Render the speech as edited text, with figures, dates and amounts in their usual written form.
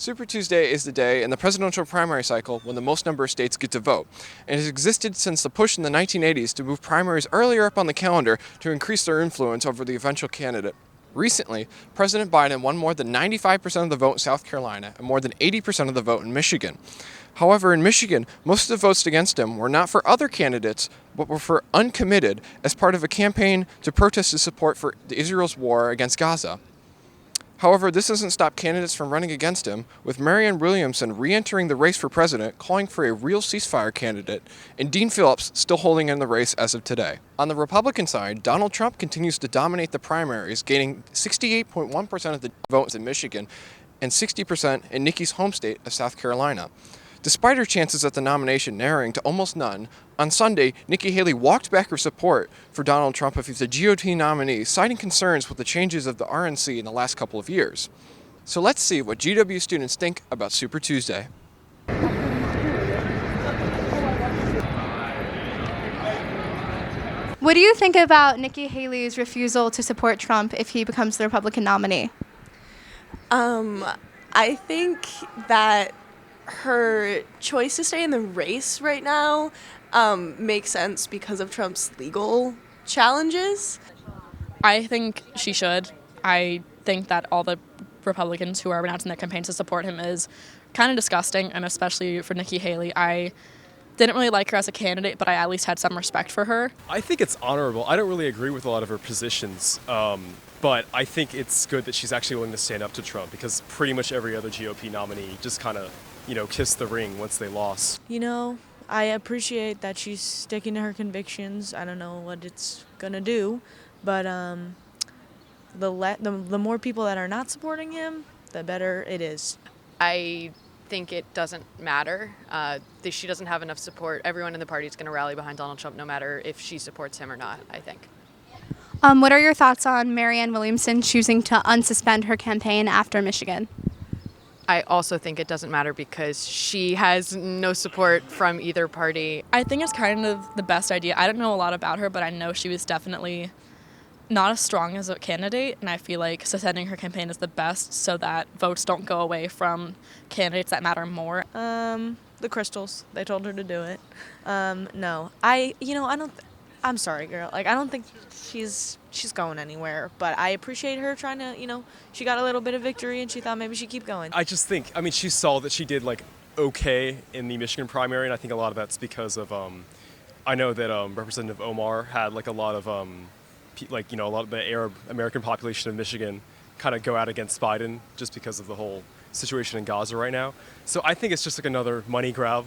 Super Tuesday is the day in the presidential primary cycle when the most number of states get to vote. And it has existed since the push in the 1980s to move primaries earlier up on the calendar to increase their influence over the eventual candidate. Recently, President Biden won more than 95% of the vote in South Carolina and more than 80% of the vote in Michigan. However, in Michigan, most of the votes against him were not for other candidates, but were for uncommitted as part of a campaign to protest his support for Israel's war against Gaza. However, this doesn't stop candidates from running against him, with Marianne Williamson re-entering the race for president, calling for a real ceasefire candidate, and Dean Phillips still holding in the race as of today. On the Republican side, Donald Trump continues to dominate the primaries, gaining 68.1% of the votes in Michigan and 60% in Nikki's home state of South Carolina. Despite her chances at the nomination narrowing to almost none, on Sunday, Nikki Haley walked back her support for Donald Trump if he's a GOP nominee, citing concerns with the changes of the RNC in the last couple of years. So let's see what GW students think about Super Tuesday. What do you think about Nikki Haley's refusal to support Trump if he becomes the Republican nominee? I think that her choice to stay in the race right now makes sense because of Trump's legal challenges. I think she should. I think that all the Republicans who are announcing their campaigns to support him is kind of disgusting, and especially for Nikki Haley. I didn't really like her as a candidate, but I at least had some respect for her. I think it's honorable. I don't really agree with a lot of her positions, but I think it's good that she's actually willing to stand up to Trump, because pretty much every other GOP nominee just kind of, kissed the ring once they lost. I appreciate that she's sticking to her convictions. I don't know what it's going to do, but the more people that are not supporting him, the better it is. I think it doesn't matter. She doesn't have enough support. Everyone in the party is going to rally behind Donald Trump no matter if she supports him or not, I think. What are your thoughts on Marianne Williamson choosing to unsuspend her campaign after Michigan? I also think it doesn't matter because she has no support from either party. I think it's kind of the best idea. I don't know a lot about her, but I know she was definitely not as strong as a candidate, and I feel like suspending her campaign is the best so that votes don't go away from candidates that matter more. The crystals, they told her to do it. No, I'm sorry, girl. I don't think she's going anywhere, but I appreciate her trying to, she got a little bit of victory and she thought maybe she'd keep going. I just think, she saw that she did okay in the Michigan primary, and I think a lot of that's because of, I know that Representative Omar had a lot of, a lot of the Arab American population of Michigan kind of go out against Biden just because of the whole situation in Gaza right now. So I think it's just another money grab